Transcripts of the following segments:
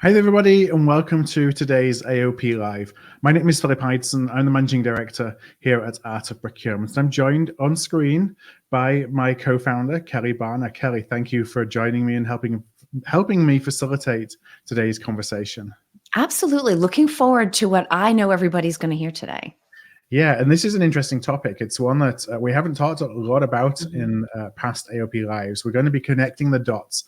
Hi there, everybody, and welcome to today's AOP Live. My name is Philip Heitzen. I'm the Managing Director here at Art of Procurement. I'm joined on screen by my co-founder, Kelly Barner. Kelly, thank you for joining me and helping me facilitate today's conversation. Absolutely. Looking forward to what I know everybody's going to hear today. Yeah, and this is an interesting topic. It's one that we haven't talked a lot about in past AOP Lives. We're going to be connecting the dots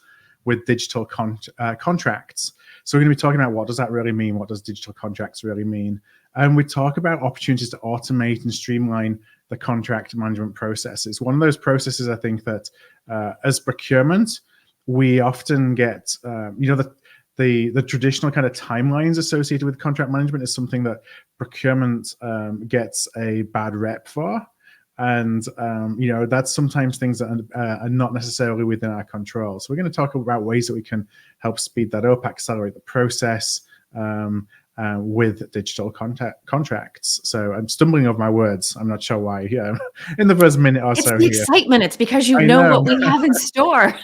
with digital contracts. So we're going to be talking about what does that really mean? What does digital contracts really mean? And we talk about opportunities to automate and streamline the contract management processes. One of those processes, I think that as procurement, we often get, the traditional kind of timelines associated with contract management is something that procurement gets a bad rep for. And, that's sometimes things that are not necessarily within our control. So we're going to talk about ways that we can help speed that up, accelerate the process with digital contracts. So I'm stumbling over my words. I'm not sure why. Yeah, in the first minute or so. It's the excitement. It's because you know what we have in store.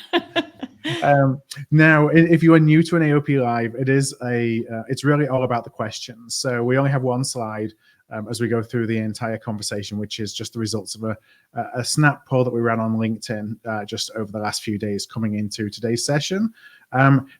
Now, if you are new to an AOP Live, it's really all about the questions. So we only have one slide as we go through the entire conversation, which is just the results of a snap poll that we ran on LinkedIn just over the last few days coming into today's session.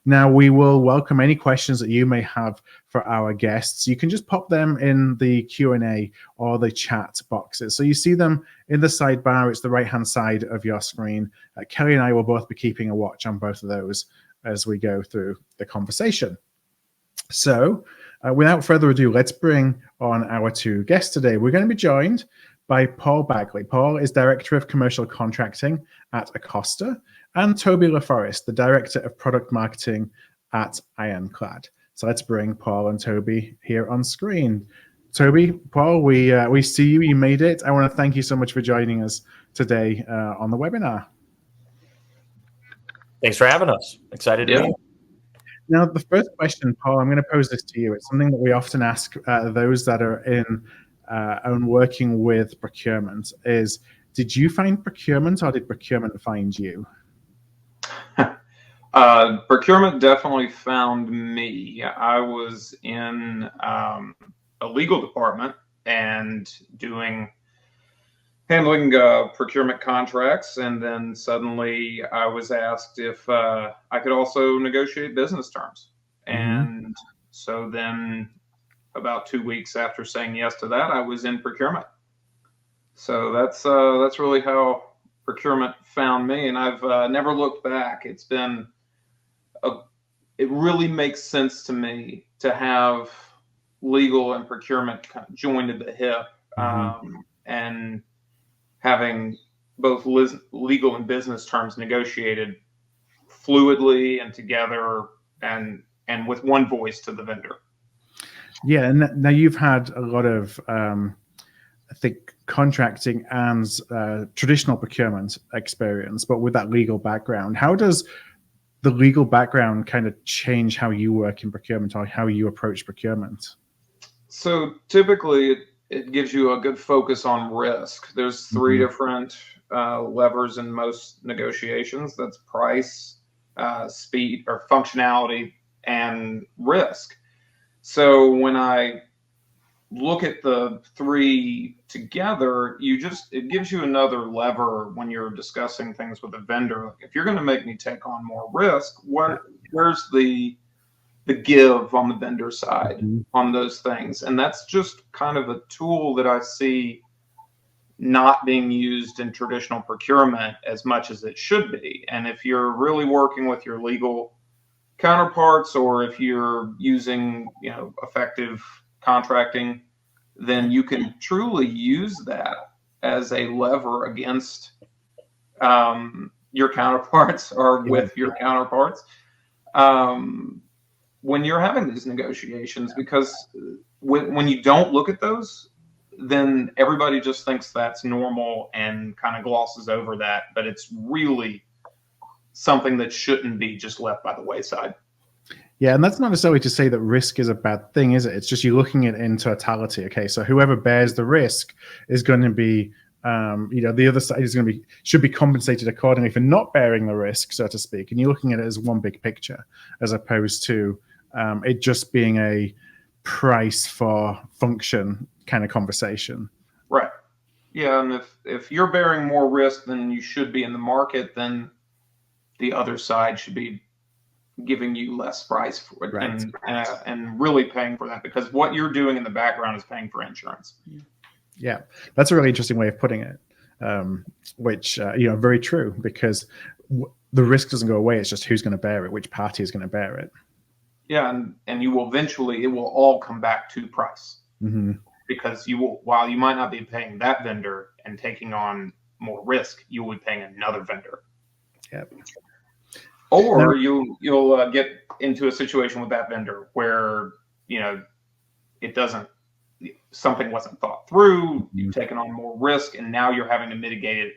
Now, we will welcome any questions that you may have for our guests. You can just pop them in the Q&A or the chat boxes. So you see them in the sidebar. It's the right-hand side of your screen. Kelly and I will both be keeping a watch on both of those as we go through the conversation. So without further ado, let's bring on our two guests today. We're going to be joined by Paul Bagley. Paul is Director of Commercial Contracting at Acosta, and Toby Laforest, the Director of Product Marketing at Ironclad. So let's bring Paul and Toby here on screen. Toby, Paul, we see you. You made it. I want to thank you so much for joining us today on the webinar. Thanks for having us. Excited to be here. Now, the first question, Paul, I'm going to pose this to you. It's something that we often ask those that are in working with procurement is, did you find procurement or did procurement find you? Procurement definitely found me. I was in a legal department and handling procurement contracts, and then suddenly I was asked if I could also negotiate business terms. And so then about 2 weeks after saying yes to that, I was in procurement. So that's really how procurement found me, and I've never looked back. It really makes sense to me to have legal and procurement kind of joined at the hip, and having both legal and business terms negotiated fluidly and together and with one voice to the vendor. Yeah, and now you've had a lot of, I think, contracting and traditional procurement experience, but with that legal background, how does the legal background kind of change how you work in procurement or how you approach procurement? So typically it gives you a good focus on risk. There's three different levers in most negotiations. That's price, speed or functionality, and risk. So when I look at the three together, it gives you another lever when you're discussing things with a vendor. Like, if you're going to make me take on more risk, where's the give on the vendor side on those things? And that's just kind of a tool that I see not being used in traditional procurement as much as it should be. And if you're really working with your legal counterparts, or if you're using, effective contracting, then you can truly use that as a lever against your counterparts or with your counterparts when you're having these negotiations, because when you don't look at those, then everybody just thinks that's normal and kind of glosses over that, but it's really something that shouldn't be just left by the wayside. Yeah, and that's not necessarily to say that risk is a bad thing, is it? It's just you're looking at it in totality. Okay, so whoever bears the risk is going to be, the other side should be compensated accordingly for not bearing the risk, so to speak. And you're looking at it as one big picture, as opposed to it just being a price for function kind of conversation. Right. Yeah, and if you're bearing more risk than you should be in the market, then the other side should be giving you less price for it, right. and really paying for that, because what you're doing in the background is paying for insurance. Yeah, that's a really interesting way of putting it, which very true, because the risk doesn't go away. It's just who's going to bear it, which party is going to bear it. Yeah, and you will eventually, it will all come back to price. Mm-hmm. Because while you might not be paying that vendor and taking on more risk, you will be paying another vendor. Yep. Or you'll get into a situation with that vendor where something wasn't thought through. You've taken on more risk, and now you're having to mitigate it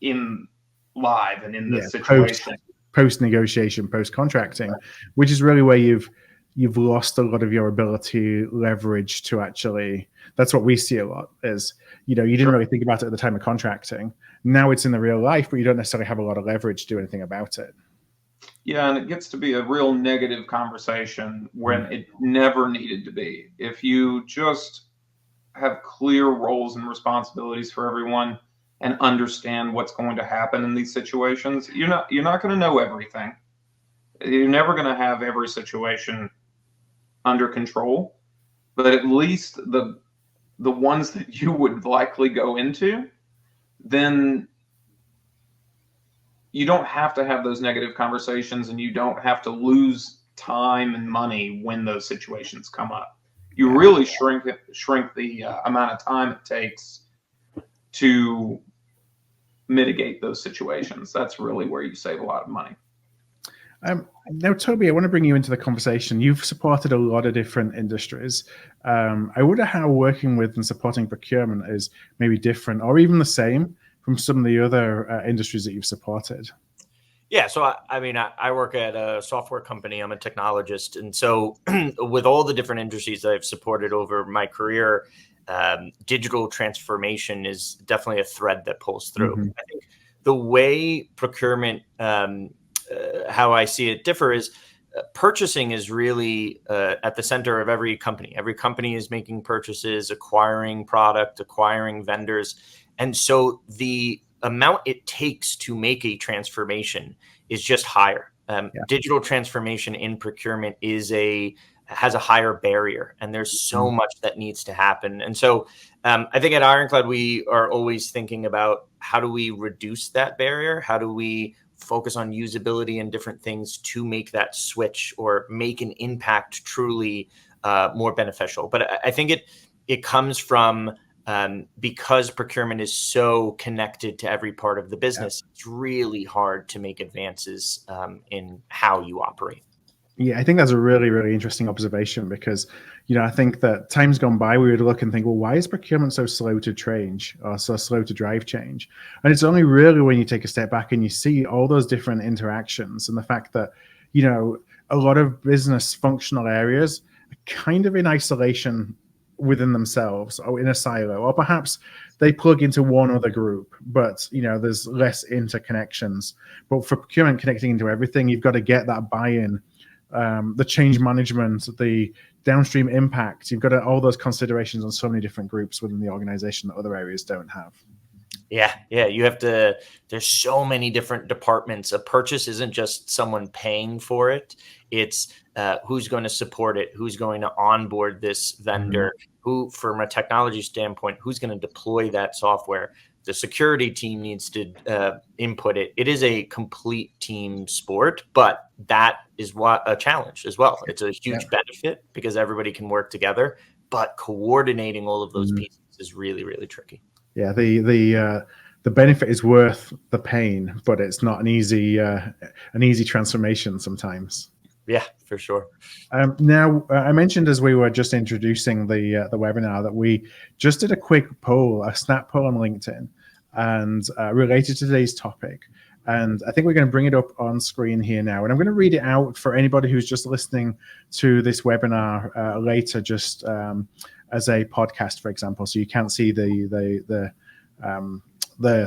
in live and in the situation. Post negotiation, post contracting, which is really where you've lost a lot of your ability leverage to actually. That's what we see a lot is, you didn't really think about it at the time of contracting. Now it's in the real life, but you don't necessarily have a lot of leverage to do anything about it. Yeah, and it gets to be a real negative conversation when it never needed to be. If you just have clear roles and responsibilities for everyone and understand what's going to happen in these situations, you're not going to know everything. You're never going to have every situation under control, but at least the ones that you would likely go into, then you don't have to have those negative conversations, and you don't have to lose time and money when those situations come up. You really shrink the amount of time it takes to mitigate those situations. That's really where you save a lot of money. Now, Toby, I want to bring you into the conversation. You've supported a lot of different industries. I wonder how working with and supporting procurement is maybe different or even the same from some of the other industries that you've supported. Yeah, so I work at a software company. I'm a technologist. And so with all the different industries that I've supported over my career, digital transformation is definitely a thread that pulls through. Mm-hmm. I think the way procurement, how I see it differ is purchasing is really at the center of every company. Every company is making purchases, acquiring product, acquiring vendors. And so the amount it takes to make a transformation is just higher. Digital transformation in procurement has a higher barrier, and there's so much that needs to happen. And so I think at Ironclad, we are always thinking about how do we reduce that barrier? How do we focus on usability and different things to make that switch or make an impact truly more beneficial? But I think it comes from because procurement is so connected to every part of the business, it's really hard to make advances in how you operate. Yeah, I think that's a really, really interesting observation because, I think that times gone by, we would look and think, well, why is procurement so slow to change or so slow to drive change? And it's only really when you take a step back and you see all those different interactions and the fact that, a lot of business functional areas are kind of in isolation within themselves or in a silo, or perhaps they plug into one other group, but there's less interconnections. But for procurement connecting into everything, you've got to get that buy-in, the change management, the downstream impact. You've got all those considerations on so many different groups within the organization that other areas don't have. Yeah. You have to, there's so many different departments. A purchase isn't just someone paying for it. It's who's going to support it, who's going to onboard this vendor, who, from a technology standpoint, who's going to deploy that software. The security team needs to input it. It is a complete team sport, but that is what a challenge as well. It's a huge benefit because everybody can work together, but coordinating all of those pieces is really, really tricky. Yeah, the benefit is worth the pain, but it's not an easy transformation sometimes. Yeah, for sure. Now, I mentioned as we were just introducing the webinar that we just did a quick poll, a snap poll on LinkedIn, and related to today's topic. And I think we're going to bring it up on screen here now. And I'm going to read it out for anybody who's just listening to this webinar later, just as a podcast, for example, so you can't see the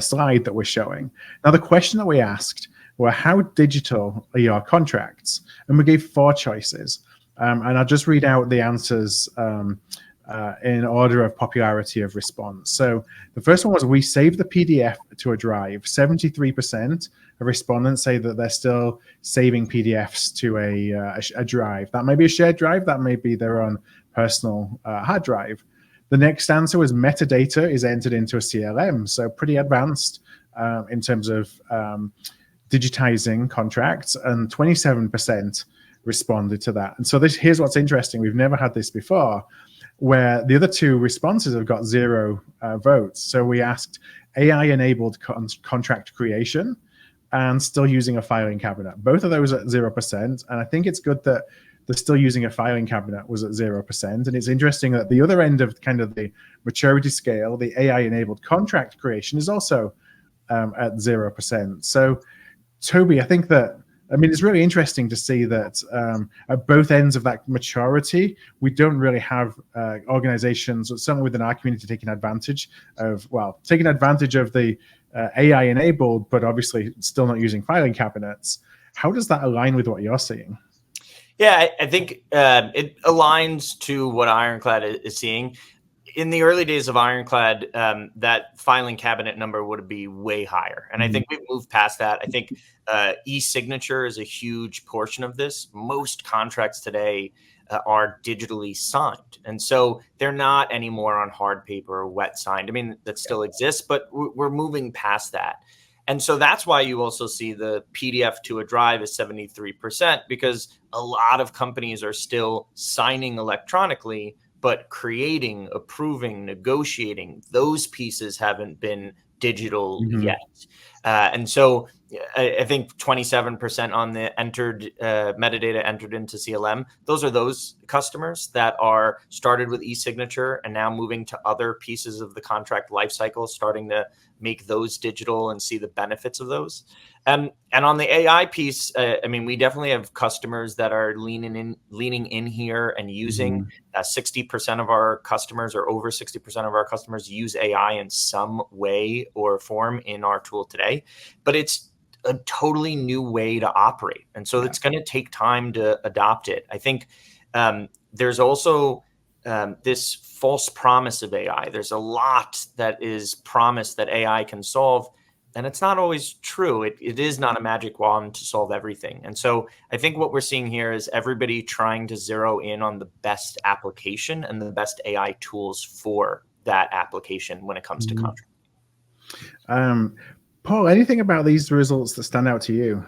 slide that we're showing. Now, the question that we asked were, how digital are your contracts? And we gave 4 choices. And I'll just read out the answers in order of popularity of response. So the first one was, we save the PDF to a drive. 73% of respondents say that they're still saving PDFs to a drive. That may be a shared drive, that may be their own personal hard drive. The next answer was, metadata is entered into a CLM. So pretty advanced in terms of digitizing contracts, and 27% responded to that. And so here's what's interesting. We've never had this before, where the other two responses have got 0 votes. So we asked AI-enabled contract creation and still using a filing cabinet. Both of those at 0%. And I think it's good that they're still using a filing cabinet was at 0%. And it's interesting that the other end of kind of the maturity scale, the AI-enabled contract creation, is also at 0%. So Toby, I think that, it's really interesting to see that at both ends of that maturity, we don't really have organizations, certainly within our community, taking advantage of the AI-enabled, but obviously still not using filing cabinets. How does that align with what you're seeing? Yeah, I think it aligns to what Ironclad is seeing. In the early days of Ironclad, that filing cabinet number would be way higher. And I think we've moved past that. I think e-signature is a huge portion of this. Most contracts today are digitally signed. And so they're not anymore on hard paper or wet signed. That still exists, but we're moving past that. And so that's why you also see the PDF to a drive is 73%, because a lot of companies are still signing electronically, but creating, approving, negotiating, those pieces haven't been digital yet. And so I think 27% on the entered metadata entered into CLM. Those are those customers that are started with e-signature and now moving to other pieces of the contract lifecycle, starting to make those digital and see the benefits of those. And on the AI piece, we definitely have customers that are leaning in here and using 60% of our customers, or over 60% of our customers, use AI in some way or form in our tool today. But it's a totally new way to operate. And so it's going to take time to adopt it. I think there's also this false promise of AI. There's a lot that is promised that AI can solve, and it's not always true. It is not a magic wand to solve everything. And so I think what we're seeing here is everybody trying to zero in on the best application and the best AI tools for that application when it comes to contract. Paul, anything about these results that stand out to you?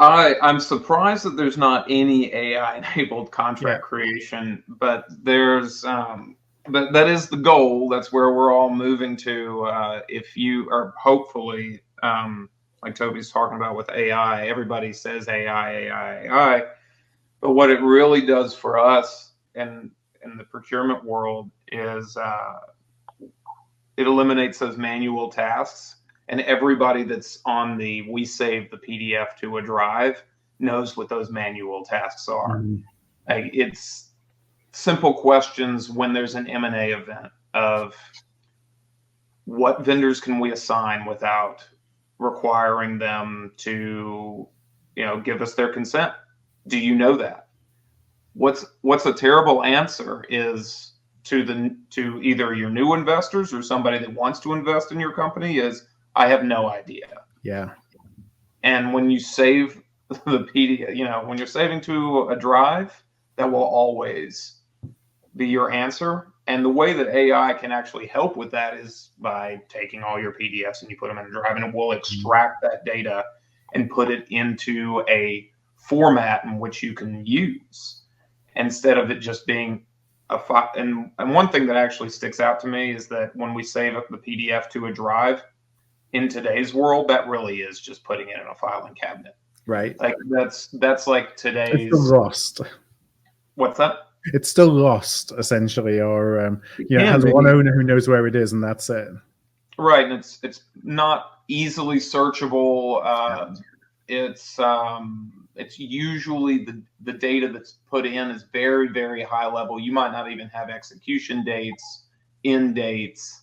I'm surprised that there's not any AI-enabled contract creation, but there's but that is the goal. That's where we're all moving to. If you are hopefully, like Toby's talking about with AI, everybody says AI, but what it really does for us in the procurement world is it eliminates those manual tasks. And everybody that's on we save the PDF to a drive knows what those manual tasks are. It's simple questions when there's an M&A event of what vendors can we assign without requiring them to, give us their consent. Do you know that? What's a terrible answer is to either your new investors or somebody that wants to invest in your company is, I have no idea. Yeah. And when you save the PDF, when you're saving to a drive, that will always be your answer. And the way that AI can actually help with that is by taking all your PDFs and you put them in a drive, and it will extract that data and put it into a format in which you can use, instead of it just being a file. And one thing that actually sticks out to me is that when we save up the PDF to a drive, in today's world, that really is just putting it in a filing cabinet. Right. Like that's like today's. It's still lost. What's that? It's still lost, essentially, or it has one owner who knows where it is, and that's it. Right, and it's not easily searchable. It's usually the data that's put in is very, very high level. You might not even have execution dates, end dates.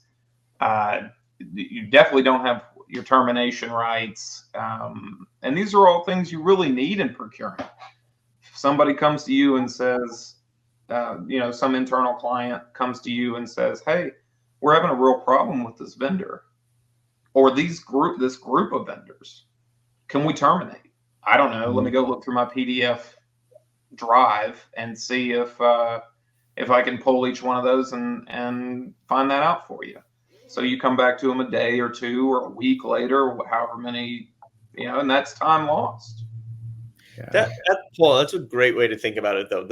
You definitely don't have, your termination rights. And these are all things you really need in procurement. If somebody comes to you and says, some internal client comes to you and says, hey, we're having a real problem with this vendor or this group of vendors. Can we terminate? I don't know. Let me go look through my PDF drive and see if I can pull each one of those and find that out for you. So you come back to them a day or two or a week later, however many, and that's time lost. Yeah. Paul, that's a great way to think about it, though.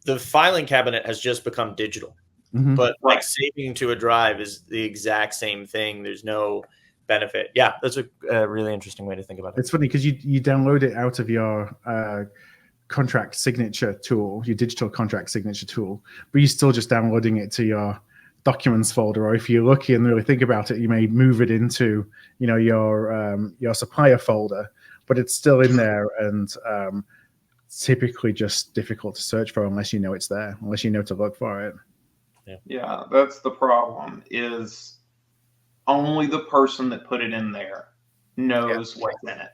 The filing cabinet has just become digital, but like saving to a drive is the exact same thing. There's no benefit. Yeah, that's a really interesting way to think about it. It's funny because you download it out of your contract signature tool, your digital contract signature tool, but you're still just downloading it to your documents folder, or if you're lucky and really think about it, you may move it into your supplier folder, but it's still in there and typically just difficult to search for unless you know it's there, unless you know to look for it. Yeah, that's the problem, is only the person that put it in there knows what's in it.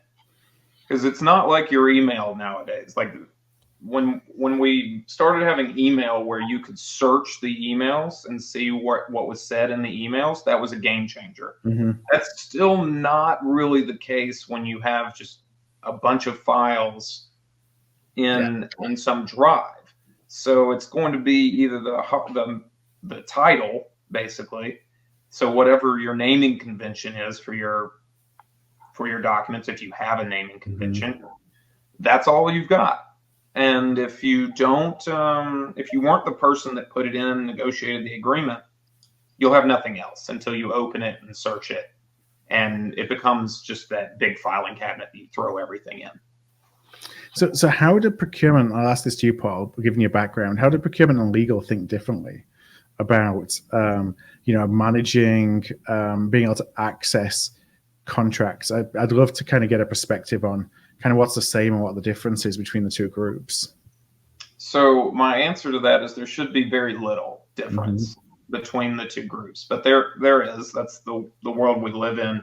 Because it's not like your email nowadays. Like when we started having email where you could search the emails and see what was said in the emails, that was a game changer. That's still not really the case when you have just a bunch of files in some drive. So it's going to be either the title, basically. So whatever your naming convention is for your documents, if you have a naming convention, that's all you've got. And if you don't, if you weren't the person that put it in and negotiated the agreement, you'll have nothing else until you open it and search it. And it becomes just that big filing cabinet that you throw everything in. So how did procurement, I'll ask this to you, Paul, given your background, how did procurement and legal think differently about, managing, being able to access contracts? I'd love to kind of get a perspective on kind of what's the same and what the difference is between the two groups. So my answer to that is there should be very little difference between the two groups, but there is. That's the world we live in.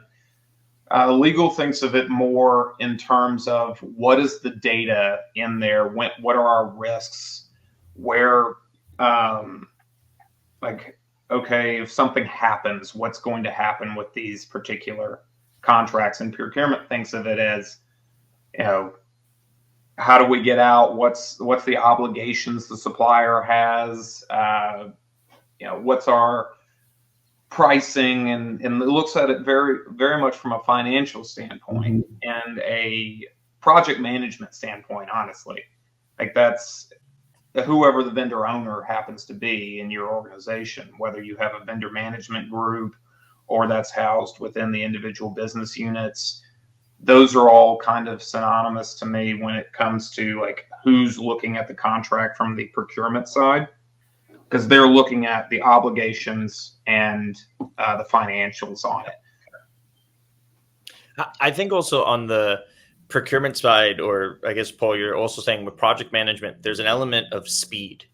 Legal thinks of it more in terms of what is the data in there, what are our risks, where, if something happens, what's going to happen with these particular contracts. And procurement thinks of it as, how do we get out? What's the obligations the supplier has? What's our pricing? And it looks at it very, very much from a financial standpoint and a project management standpoint, honestly. Like that's whoever the vendor owner happens to be in your organization, whether you have a vendor management group or that's housed within the individual business units. Those are all kind of synonymous to me when it comes to like who's looking at the contract from the procurement side, because they're looking at the obligations and the financials on it. I think also on the procurement side, or I guess, Paul, you're also saying with project management, there's an element of speed.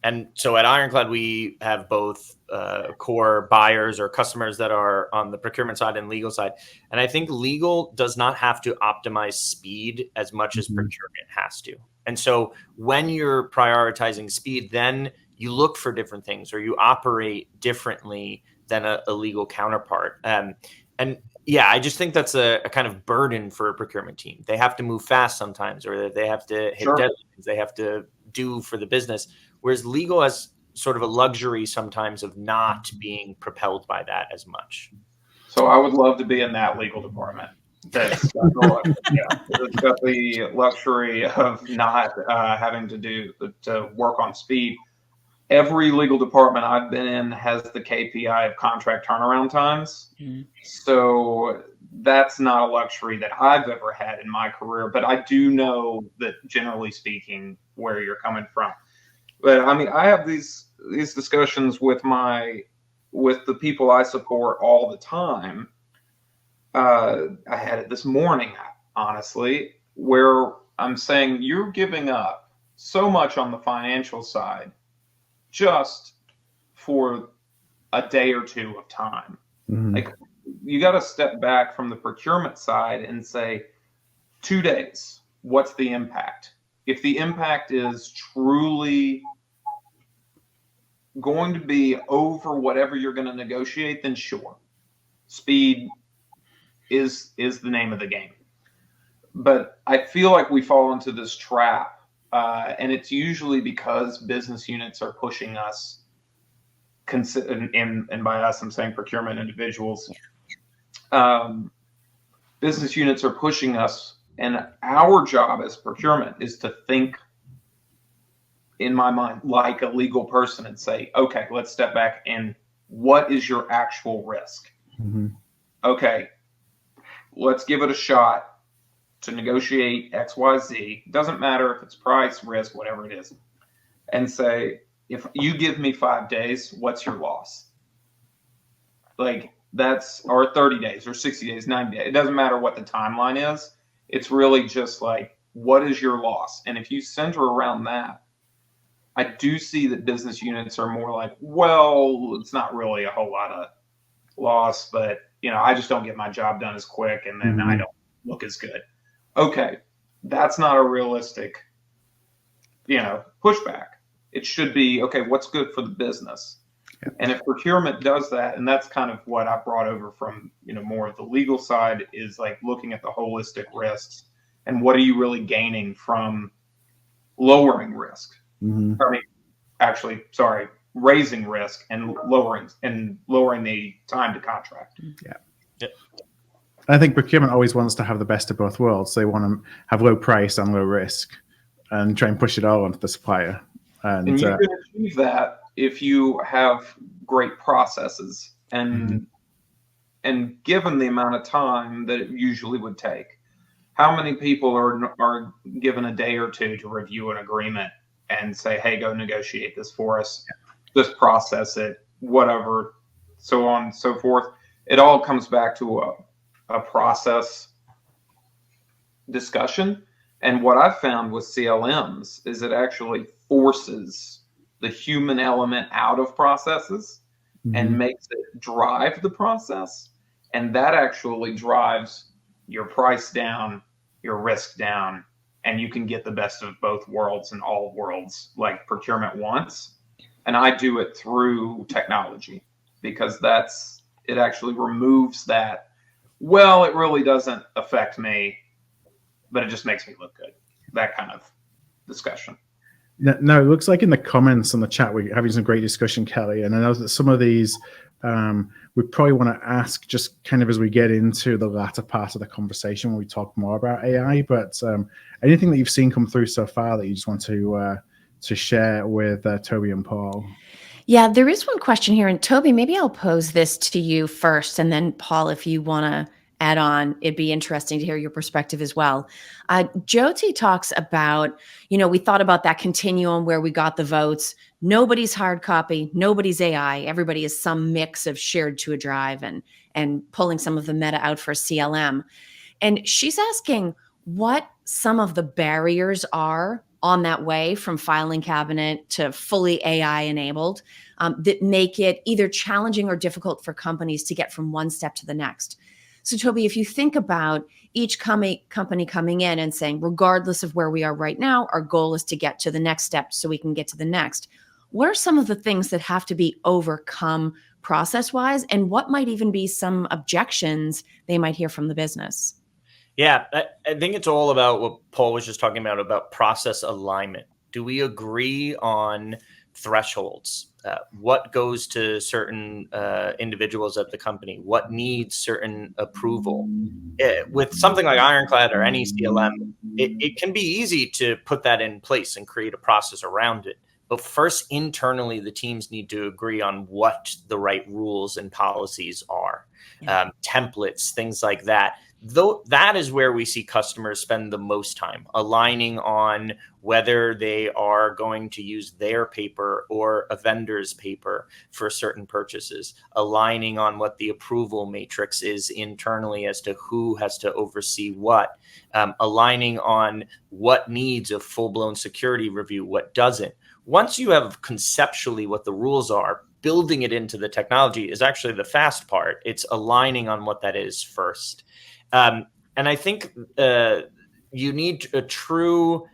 And so at Ironclad, we have both core buyers or customers that are on the procurement side and legal side. And I think legal does not have to optimize speed as much as procurement has to. And so when you're prioritizing speed, then you look for different things or you operate differently than a legal counterpart. And yeah, I just think that's a kind of burden for a procurement team. They have to move fast sometimes, or they have to hit deadlines. They have to do for the business. Whereas legal has sort of a luxury sometimes of not being propelled by that as much. So I would love to be in that legal department. That's got the luxury of not having to work on speed. Every legal department I've been in has the KPI of contract turnaround times. So that's not a luxury that I've ever had in my career, but I do know that generally speaking, where you're coming from. But I mean, I have these discussions with the people I support all the time. I had it this morning, honestly, where I'm saying you're giving up so much on the financial side just for a day or two of time. Like, you got to step back from the procurement side and say, 2 days, what's the impact? If the impact is truly going to be over whatever you're going to negotiate, then sure, speed is the name of the game. But I feel like we fall into this trap, and it's usually because business units are pushing us, and by us I'm saying procurement individuals. Business units are pushing us, and our job as procurement is to think, in my mind, like a legal person and say, okay, let's step back and what is your actual risk? Mm-hmm. Okay, let's give it a shot to negotiate XYZ. Doesn't matter if it's price, risk, whatever it is. And say, if you give me 5 days, what's your loss? Like that's, or 30 days or 60 days, 90 days. It doesn't matter what the timeline is. It's really just like, what is your loss? And if you center around that, I do see that business units are more like, well, it's not really a whole lot of loss, but I just don't get my job done as quick, and then I don't look as good. Okay, that's not a realistic, pushback. It should be, okay, what's good for the business? Yeah. And if procurement does that, and that's kind of what I brought over from, more of the legal side, is like looking at the holistic risks and what are you really gaining from lowering risk? Mm-hmm. Raising risk and lowering the time to contract. Yeah. Yep. I think procurement always wants to have the best of both worlds. They want to have low price and low risk and try and push it all onto the supplier. And you can achieve that if you have great processes and given the amount of time that it usually would take. How many people are given a day or two to review an agreement and say, hey, go negotiate this for us, just process it, whatever, so on and so forth. It all comes back to a process discussion. And what I've found with CLMs is it actually forces the human element out of processes and makes it drive the process. And that actually drives your price down, your risk down, and you can get the best of both worlds and all worlds like procurement wants. And I do it through technology because it actually removes that. Well, it really doesn't affect me, but it just makes me look good. That kind of discussion. No, it looks like in the comments on the chat, we're having some great discussion, Kelly. And I know that some of these we probably want to ask just kind of as we get into the latter part of the conversation when we talk more about AI. But anything that you've seen come through so far that you just want to share with Toby and Paul? Yeah, there is one question here. And Toby, maybe I'll pose this to you first. And then Paul, if you want to add on, it'd be interesting to hear your perspective as well. Jyoti talks about, we thought about that continuum where we got the votes. Nobody's hard copy, nobody's AI. Everybody is some mix of shared to a drive and pulling some of the meta out for CLM. And she's asking what some of the barriers are on that way from filing cabinet to fully AI enabled that make it either challenging or difficult for companies to get from one step to the next. So Toby, if you think about each company coming in and saying, regardless of where we are right now, our goal is to get to the next step so we can get to the next. What are some of the things that have to be overcome process-wise? And what might even be some objections they might hear from the business? Yeah, I think it's all about what Paul was just talking about process alignment. Do we agree on thresholds? What goes to certain individuals at the company? What needs certain approval? With something like Ironclad or any CLM, it can be easy to put that in place and create a process around it. But first, internally, the teams need to agree on what the right rules and policies are, templates, things like that. Though that is where we see customers spend the most time aligning on whether they are going to use their paper or a vendor's paper for certain purchases, aligning on what the approval matrix is internally as to who has to oversee what, aligning on what needs a full-blown security review, what doesn't. Once you have conceptually what the rules are, building it into the technology is actually the fast part. It's aligning on what that is first. And I think you need a true,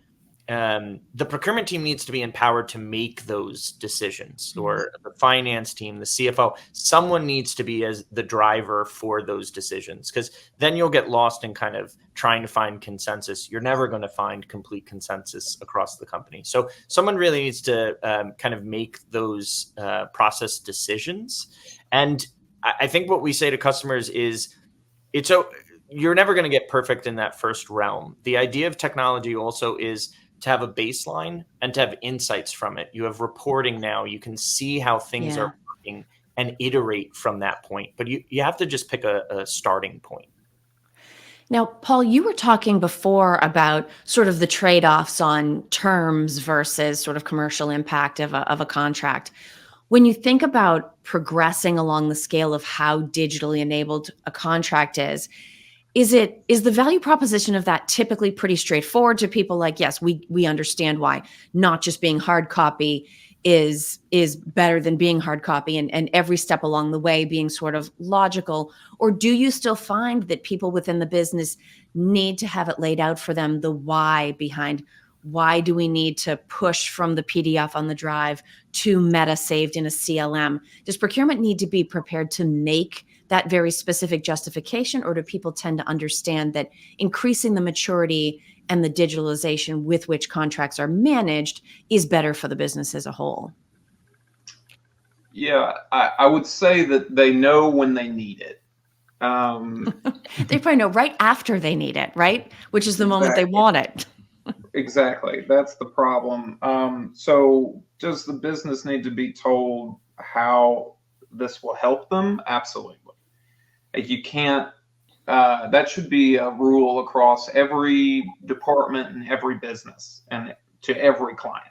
the procurement team needs to be empowered to make those decisions, or the finance team, the CFO, someone needs to be as the driver for those decisions, because then you'll get lost in kind of trying to find consensus. You're never going to find complete consensus across the company. So someone really needs to kind of make those process decisions. And I think what we say to customers is you're never going to get perfect in that first realm. The idea of technology also is to have a baseline and to have insights from it. You have reporting now. You can see how things are working and iterate from that point. But you have to just pick a starting point. Now, Paul, you were talking before about sort of the trade-offs on terms versus sort of commercial impact of a contract. When you think about progressing along the scale of how digitally enabled a contract is the value proposition of that typically pretty straightforward to people? Like, yes, we understand why not just being hard copy is better than being hard copy, and every step along the way being sort of logical? Or do you still find that people within the business need to have it laid out for them, the why behind why do we need to push from the PDF on the drive to meta saved in a CLM? Does procurement need to be prepared to make that very specific justification, or do people tend to understand that increasing the maturity and the digitalization with which contracts are managed is better for the business as a whole? Yeah, I would say that they know when they need it. They probably know right after they need it, right? Which is the moment they want it. Exactly. That's the problem. So does the business need to be told how this will help them? Absolutely. You can't, that should be a rule across every department and every business and to every client.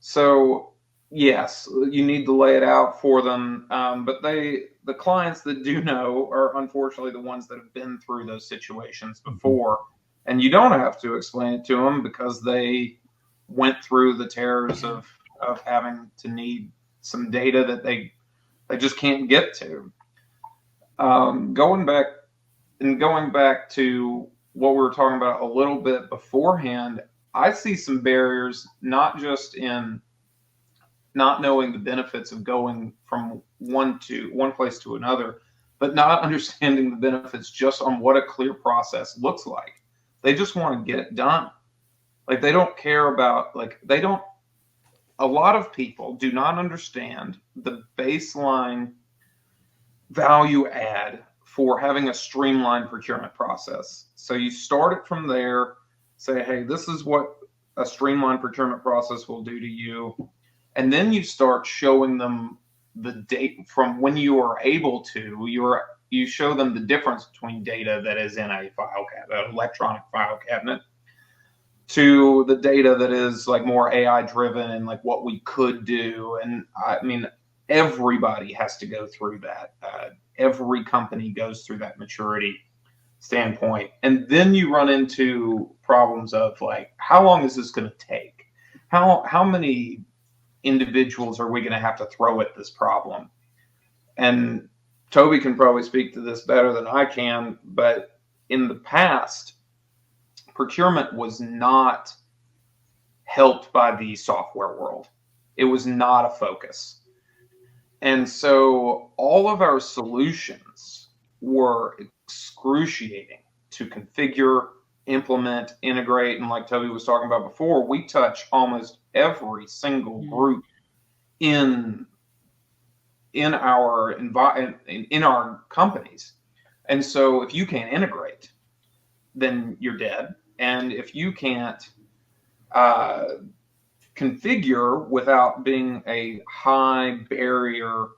So yes, you need to lay it out for them. But the clients that do know are unfortunately the ones that have been through those situations before. And you don't have to explain it to them because they went through the terrors of having to need some data that they just can't get to. Going back to what we were talking about a little bit beforehand, I see some barriers, not just in not knowing the benefits of going from one place to another, but not understanding the benefits just on what a clear process looks like. They just want to get it done. Like, they don't care about, a lot of people do not understand the baseline value add for having a streamlined procurement process. So you start it from there, say, hey, this is what a streamlined procurement process will do to you. And then you start showing them the date from when you are able to, you show them the difference between data that is in a file cabinet, an electronic file cabinet, to the data that is like more AI driven and like what we could do. And I mean, everybody has to go through that. Every company goes through that maturity standpoint. And then you run into problems of like, how long is this going to take? How many individuals are we going to have to throw at this problem? And Toby can probably speak to this better than I can, but in the past, procurement was not helped by the software world. It was not a focus. And so all of our solutions were excruciating to configure, implement, integrate. And like Toby was talking about before, we touch almost every single group in our companies. And so if you can't integrate, then you're dead. And if you can't configure without being a high barrier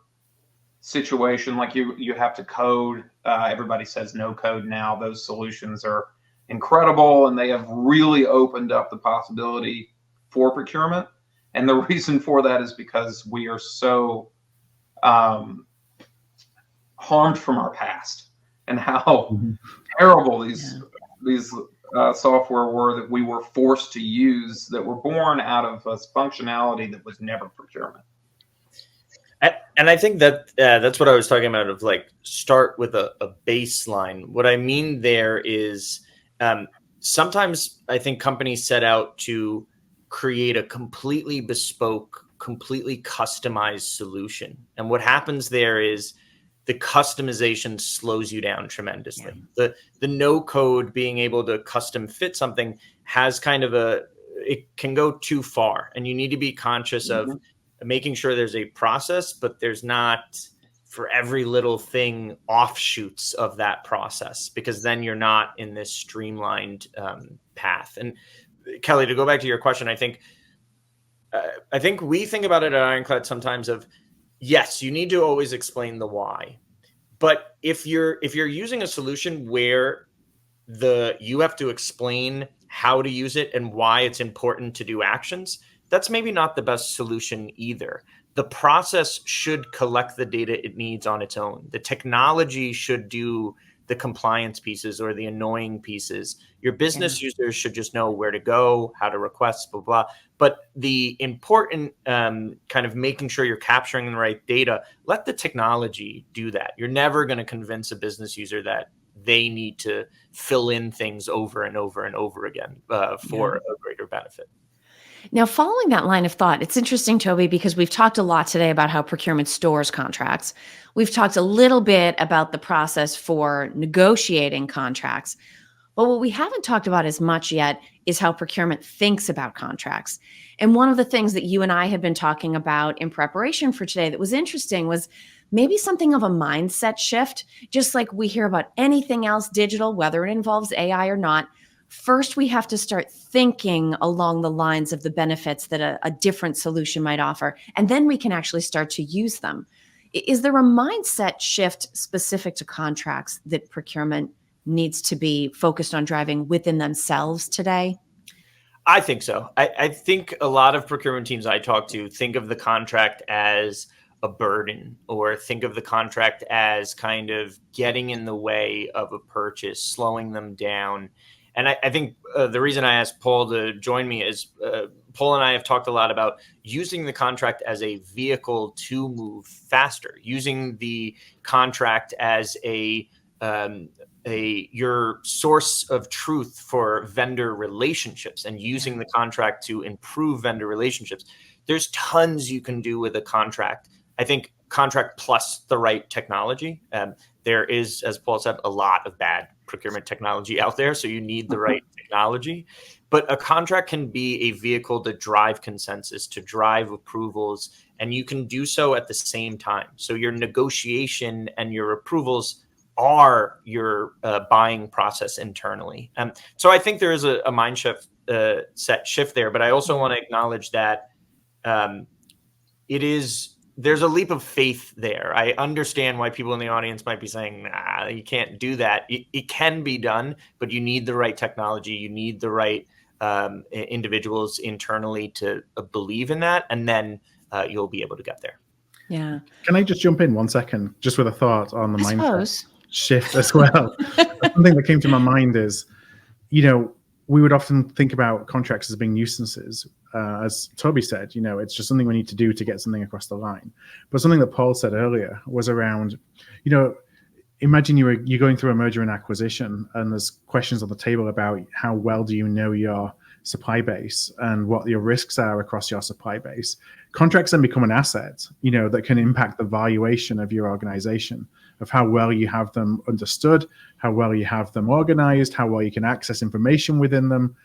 situation, like you have to code, everybody says no code now. Those solutions are incredible, and they have really opened up the possibility for procurement. And the reason for that is because we are so harmed from our past and how terrible these software were that we were forced to use, that were born out of a functionality that was never procurement. And I think that that's what I was talking about, of like start with a baseline. What I mean there is sometimes I think companies set out to create a completely bespoke, completely customized solution. And what happens there is the customization slows you down tremendously. Yeah. The no code, being able to custom fit something, has kind of it can go too far, and you need to be conscious of making sure there's a process, but there's not for every little thing offshoots of that process, because then you're not in this streamlined path. And Kelly, to go back to your question, I think we think about it at Ironclad sometimes of, yes, you need to always explain the why. But if you're using a solution where you have to explain how to use it and why it's important to do actions, that's maybe not the best solution either. The process should collect the data it needs on its own. The technology should do the compliance pieces or the annoying pieces. Your business users should just know where to go, how to request, blah, blah. But the important kind of making sure you're capturing the right data, let the technology do that. You're never going to convince a business user that they need to fill in things over and over and over again for a greater benefit. Now, following that line of thought, it's interesting, Toby, because we've talked a lot today about how procurement stores contracts. We've talked a little bit about the process for negotiating contracts. But what we haven't talked about as much yet is how procurement thinks about contracts. And one of the things that you and I had been talking about in preparation for today that was interesting was maybe something of a mindset shift. Just like we hear about anything else digital, whether it involves AI or not, first, we have to start thinking along the lines of the benefits that a different solution might offer, and then we can actually start to use them. Is there a mindset shift specific to contracts that procurement needs to be focused on driving within themselves today? I think so. I think a lot of procurement teams I talk to think of the contract as a burden, or think of the contract as kind of getting in the way of a purchase, slowing them down. And I think the reason I asked Paul to join me is Paul and I have talked a lot about using the contract as a vehicle to move faster, using the contract as your source of truth for vendor relationships, and using the contract to improve vendor relationships. There's tons you can do with a contract. I think contract plus the right technology. There is, as Paul said, a lot of bad procurement technology out there, so you need the right technology. But a contract can be a vehicle to drive consensus, to drive approvals, and you can do so at the same time. So your negotiation and your approvals are your buying process internally. So I think there is a mind shift, set shift there, but I also want to acknowledge that there's a leap of faith there. I understand why people in the audience might be saying, nah, you can't do that. It can be done, but you need the right technology. You need the right individuals internally to believe in that, and then you'll be able to get there. Yeah. Can I just jump in 1 second, just with a thought on the mindset shift as well? Something that came to my mind is, we would often think about contracts as being nuisances. As Toby said, it's just something we need to do to get something across the line. But something that Paul said earlier was around, imagine you're going through a merger and acquisition, and there's questions on the table about how well do you know your supply base and what your risks are across your supply base. Contracts then become an asset, that can impact the valuation of your organization, of how well you have them understood, how well you have them organized, how well you can access information within them.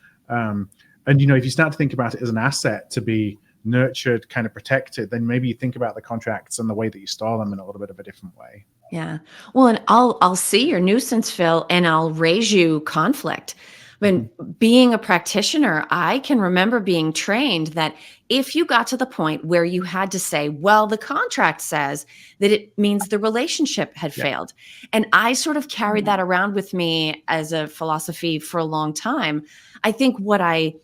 And, if you start to think about it as an asset to be nurtured, kind of protected, then maybe you think about the contracts and the way that you store them in a little bit of a different way. Yeah. Well, and I'll see your nuisance, Phil, and I'll raise you conflict. When being a practitioner, I can remember being trained that if you got to the point where you had to say, well, the contract says that it means the relationship had failed. And I sort of carried that around with me as a philosophy for a long time. I think what I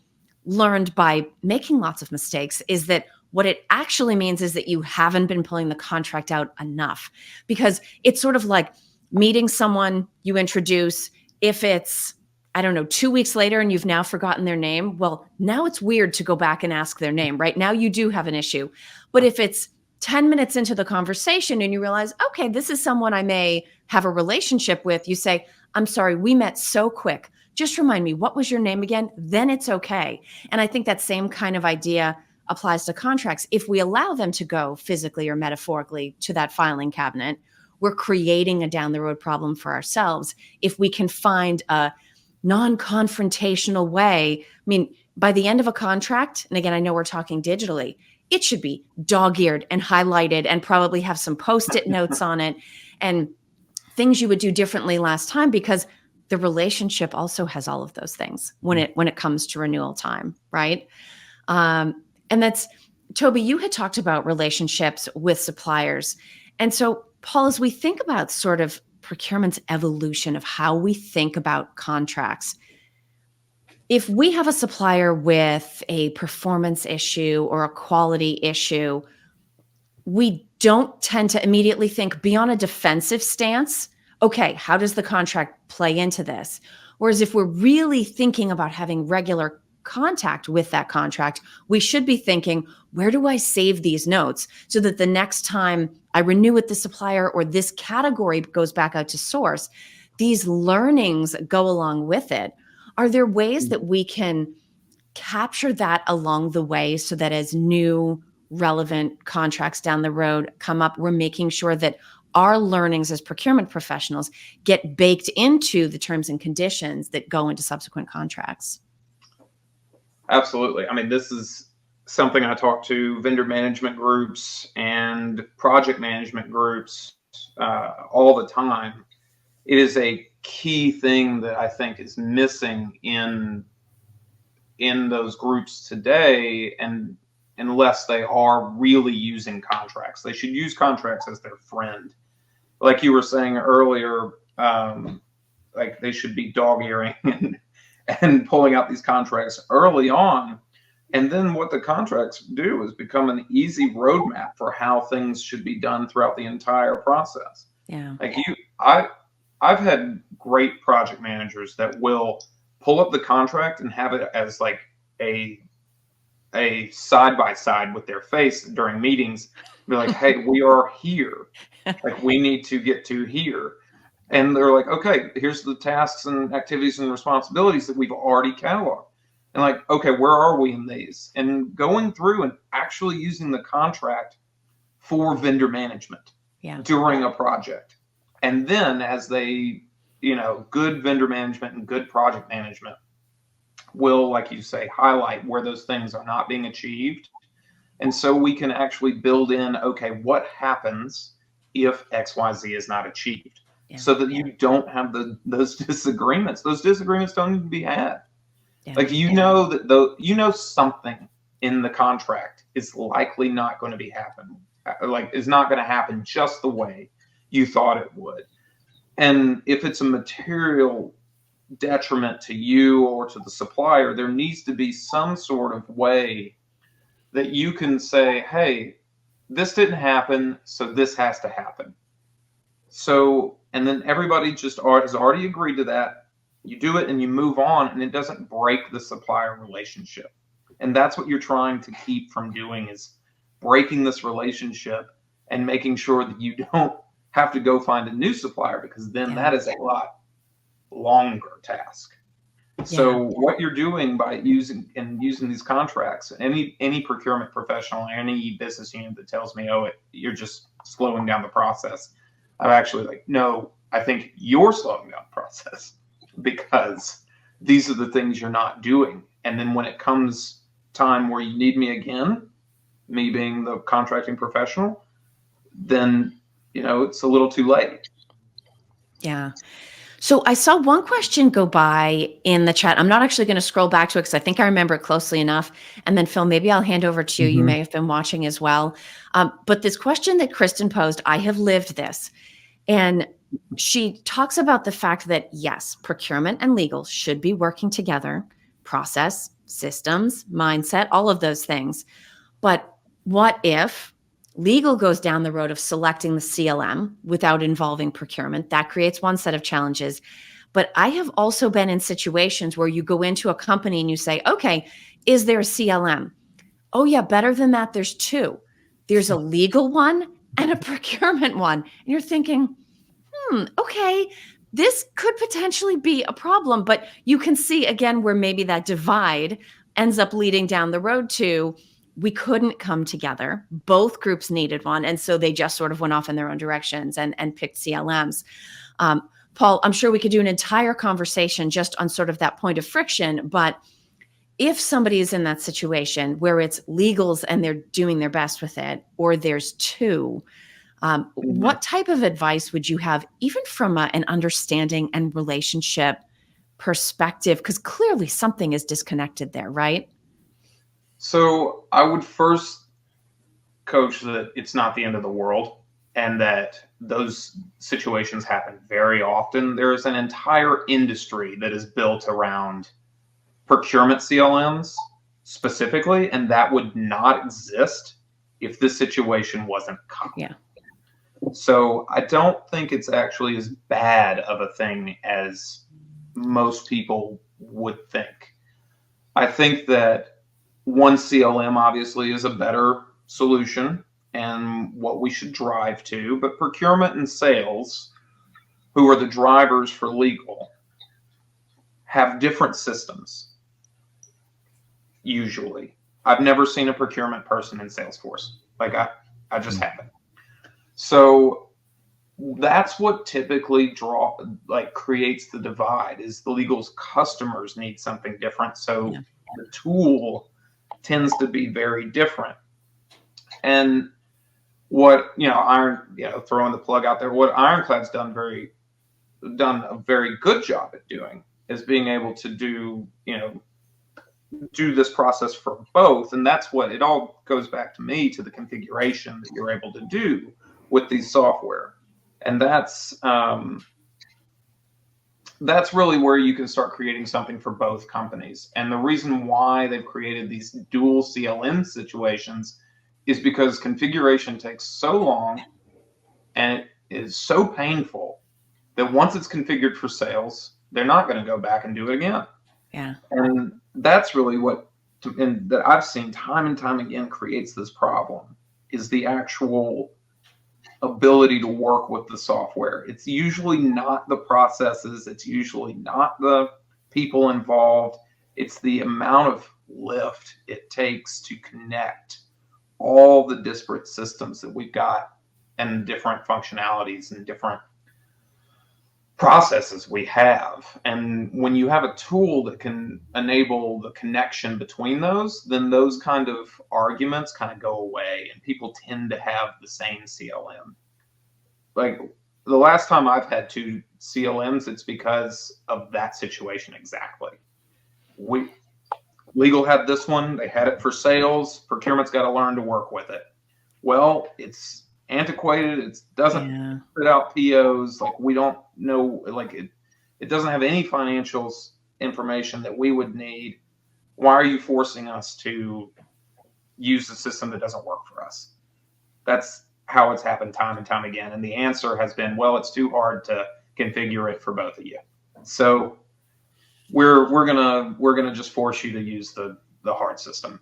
learned by making lots of mistakes is that what it actually means is that you haven't been pulling the contract out enough, because it's sort of like meeting someone you introduce. If it's, 2 weeks later and you've now forgotten their name, well, now it's weird to go back and ask their name, right? Now you do have an issue. But if it's 10 minutes into the conversation and you realize, okay, this is someone I may have a relationship with, you say, I'm sorry, we met so quick. Just remind me, what was your name again? Then it's okay. And I think that same kind of idea applies to contracts. If we allow them to go physically or metaphorically to that filing cabinet, we're creating a down the road problem for ourselves. If we can find a non-confrontational way, I mean, by the end of a contract, and again, I know we're talking digitally, it should be dog-eared and highlighted and probably have some Post-it notes on it and things you would do differently last time, because the relationship also has all of those things when it comes to renewal time, right? And that's, Toby, you had talked about relationships with suppliers. And so, Paul, as we think about sort of procurement's evolution of how we think about contracts, if we have a supplier with a performance issue or a quality issue, we don't tend to immediately think, be on a defensive stance. Okay, how does the contract play into this? Whereas if we're really thinking about having regular contact with that contract, we should be thinking, where do I save these notes so that the next time I renew with the supplier or this category goes back out to source, these learnings go along with it. Are there ways that we can capture that along the way so that as new relevant contracts down the road come up, we're making sure that our learnings as procurement professionals get baked into the terms and conditions that go into subsequent contracts? Absolutely. I mean, this is something I talk to vendor management groups and project management groups all the time. It is a key thing that I think is missing in those groups today, and unless they are really using contracts. They should use contracts as their friend. Like you were saying earlier, like they should be dog-earing and pulling out these contracts early on. And then what the contracts do is become an easy roadmap for how things should be done throughout the entire process. Yeah. Like I've had great project managers that will pull up the contract and have it as like a side by side with their face during meetings. Be like, hey, we are here. Like we need to get to here. And they're like, okay, here's the tasks and activities and responsibilities that we've already cataloged. And like, okay, where are we in these? And going through and actually using the contract for vendor management during a project. And then as they, good vendor management and good project management will, like you say, highlight where those things are not being achieved. And so we can actually build in, okay, what happens if XYZ is not achieved? So that you don't have those disagreements. Those disagreements don't need to be had. Like know that something in the contract is likely not going to be happening. Like is not going to happen just the way you thought it would. And if it's a material detriment to you or to the supplier, there needs to be some sort of way that you can say, hey, this didn't happen, so this has to happen. So, and then everybody just has already agreed to that. You do it and you move on, and it doesn't break the supplier relationship. And that's what you're trying to keep from doing, is breaking this relationship and making sure that you don't have to go find a new supplier, because then that is a lot longer task. So what you're doing by using these contracts, any procurement professional or any business unit that tells me, you're just slowing down the process, I'm actually like, no, I think you're slowing down the process because these are the things you're not doing. And then when it comes time where you need me again, me being the contracting professional, then, it's a little too late. Yeah. So I saw one question go by in the chat. I'm not actually going to scroll back to it because I think I remember it closely enough. And then Phil, maybe I'll hand over to you. You may have been watching as well. But this question that Kristen posed, I have lived this. And she talks about the fact that, yes, procurement and legal should be working together, process, systems, mindset, all of those things. But what if legal goes down the road of selecting the CLM without involving procurement? That creates one set of challenges. But I have also been in situations where you go into a company and you say, okay, is there a CLM? Oh yeah, better than that, there's two. there's a legal one and a procurement one. And you're thinking, okay, this could potentially be a problem. But you can see again where maybe that divide ends up leading down the road to, we couldn't come together. Both groups needed one. And so they just sort of went off in their own directions and picked CLMs. Paul, I'm sure we could do an entire conversation just on sort of that point of friction. But if somebody is in that situation where it's legals and they're doing their best with it, or there's two, what type of advice would you have, even from an understanding and relationship perspective? Because clearly something is disconnected there, right? So I would first coach that it's not the end of the world and that those situations happen very often. There is an entire industry that is built around procurement CLMs specifically, and that would not exist if this situation wasn't common. Yeah. So I don't think it's actually as bad of a thing as most people would think. I think that one CLM obviously is a better solution and what we should drive to, but procurement and sales, who are the drivers for legal, have different systems. Usually. I've never seen a procurement person in Salesforce. Like I just haven't. So that's what typically creates the divide, is the legal's customers need something different. So the tool tends to be very different. And what, throwing the plug out there, what Ironclad's done a very good job at doing is being able to do this process for both. And that's what it all goes back to me, to the configuration that you're able to do with these software. And that's really where you can start creating something for both companies. And the reason why they've created these dual CLM situations is because configuration takes so long and it is so painful that once it's configured for sales, they're not going to go back and do it again. Yeah. And that's really that I've seen time and time again creates this problem, is the actual ability to work with the software. It's usually not the processes. It's usually not the people involved. It's the amount of lift it takes to connect all the disparate systems that we've got and different functionalities and different processes we have. And when you have a tool that can enable the connection between those, then those kind of arguments kind of go away and people tend to have the same CLM. Like the last time I've had two CLMs, it's because of that situation exactly. Legal had this one, they had it for sales, procurement's got to learn to work with it. Well, it's antiquated, it doesn't put out POs, like we don't know, like it doesn't have any financials information that we would need. Why are you forcing us to use a system that doesn't work for us? That's how it's happened time and time again. And the answer has been, well, it's too hard to configure it for both of you. So we're gonna just force you to use the hard system.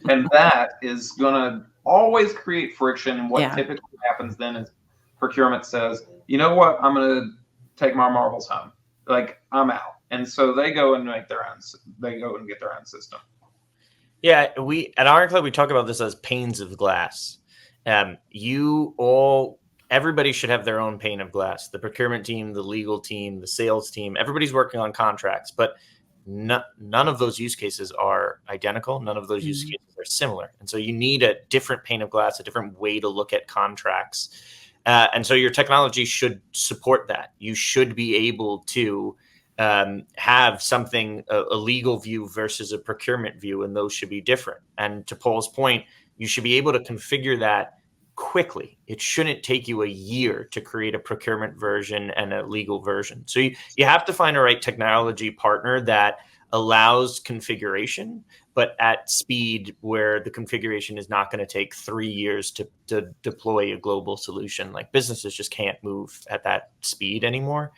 And that is gonna always create friction. And what typically happens then is procurement says, you know what, I'm gonna take my marbles home. Like, I'm out. And so they go and get their own system. Yeah, at Ironclad we talk about this as panes of glass. Everybody should have their own pane of glass. The procurement team, the legal team, the sales team, everybody's working on contracts, but none of those use cases are identical. None of those use cases are similar. And so you need a different pane of glass, a different way to look at contracts. And so your technology should support that. You should be able to have something, a legal view versus a procurement view, and those should be different. And to Paul's point, you should be able to configure that quickly. It shouldn't take you a year to create a procurement version and a legal version. So you have to find a right technology partner that allows configuration, but at speed where the configuration is not going to take 3 years to deploy a global solution. Like businesses just can't move at that speed anymore.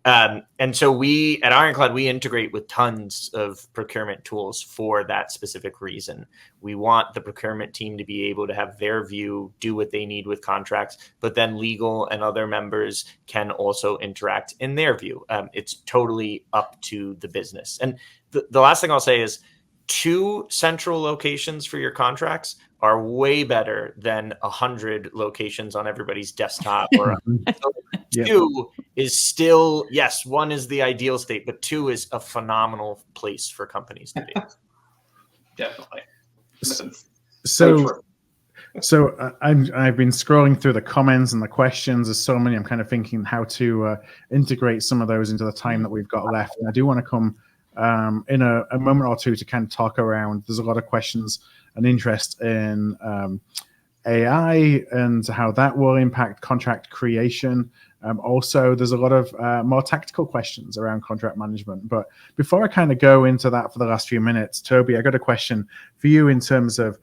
And so we at Ironclad, we integrate with tons of procurement tools for that specific reason. We want the procurement team to be able to have their view, do what they need with contracts, but then legal and other members can also interact in their view. It's totally up to the business. And the last thing I'll say is 2 central locations for your contracts are way better than 100 locations on everybody's desktop. Or Yep. 2 is still, yes, 1 is the ideal state, but 2 is a phenomenal place for companies to be. Definitely. So I've been scrolling through the comments and the questions. There's so many. I'm kind of thinking how to integrate some of those into the time that we've got left. And I do want to come in a moment or two to kind of talk around. There's a lot of questions and interest in AI and how that will impact contract creation. Also, there's a lot of more tactical questions around contract management. But before I kind of go into that for the last few minutes, Toby, I got a question for you in terms of,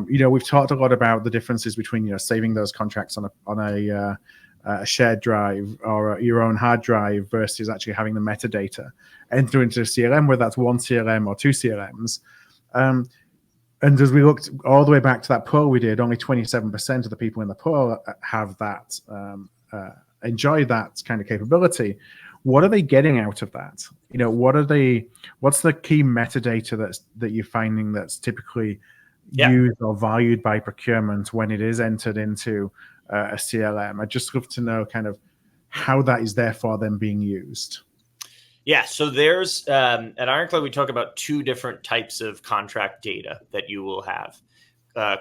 we've talked a lot about the differences between, saving those contracts on a shared drive or your own hard drive versus actually having the metadata enter into a CRM, whether that's one CRM or 2 CRMs. And as we looked all the way back to that poll we did, only 27% of the people in the poll have that, enjoy that kind of capability. What are they getting out of that? What's the key metadata that you're finding that's typically used or valued by procurement when it is entered into a CLM? I'd just love to know kind of how that is therefore then being used. Yeah, so there's at Ironclad, we talk about 2 different types of contract data that you will have.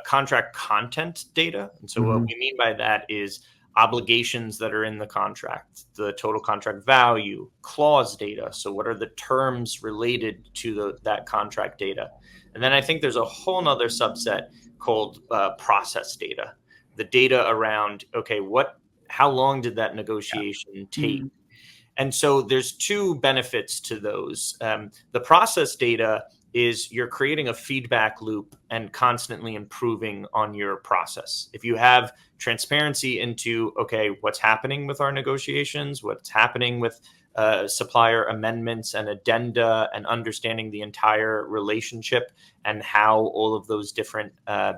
Contract content data. And so what we mean by that is obligations that are in the contract, the total contract value, clause data. So what are the terms related to that contract data? And then I think there's a whole nother subset called process data, the data around, okay, how long did that negotiation take? And so there's 2 benefits to those. The process data is you're creating a feedback loop and constantly improving on your process. If you have transparency into, okay, what's happening with our negotiations, what's happening with supplier amendments and addenda, and understanding the entire relationship and how all of those different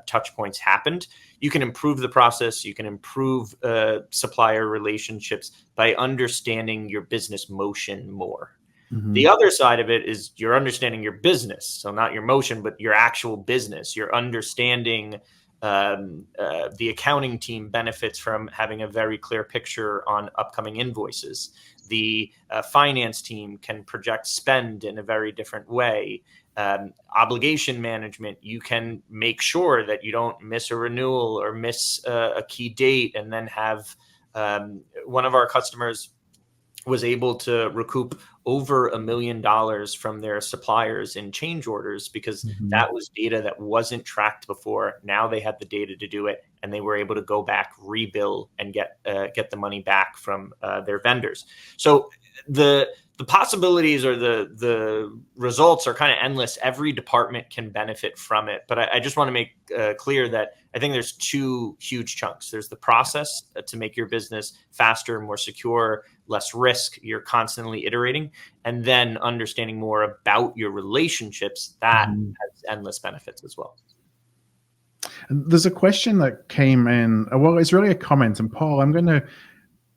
touch points happened, you can improve the process. You can improve supplier relationships by understanding your business motion more. The other side of it is you're understanding your business. So not your motion, but your actual business. You're understanding the accounting team benefits from having a very clear picture on upcoming invoices. The finance team can project spend in a very different way. Obligation management, you can make sure that you don't miss a renewal or miss a key date, and then have one of our customers was able to recoup over $1 million from their suppliers in change orders because that was data that wasn't tracked before. Now they had the data to do it, and they were able to go back, rebill, and get the money back from their vendors. So the possibilities or the results are kind of endless. Every department can benefit from it. But I just want to make clear that I think there's 2 huge chunks. There's the process to make your business faster, more secure, less risk. You're constantly iterating, and then understanding more about your relationships. That has endless benefits as well. And there's a question that came in. Well, it's really a comment. And Paul, I'm going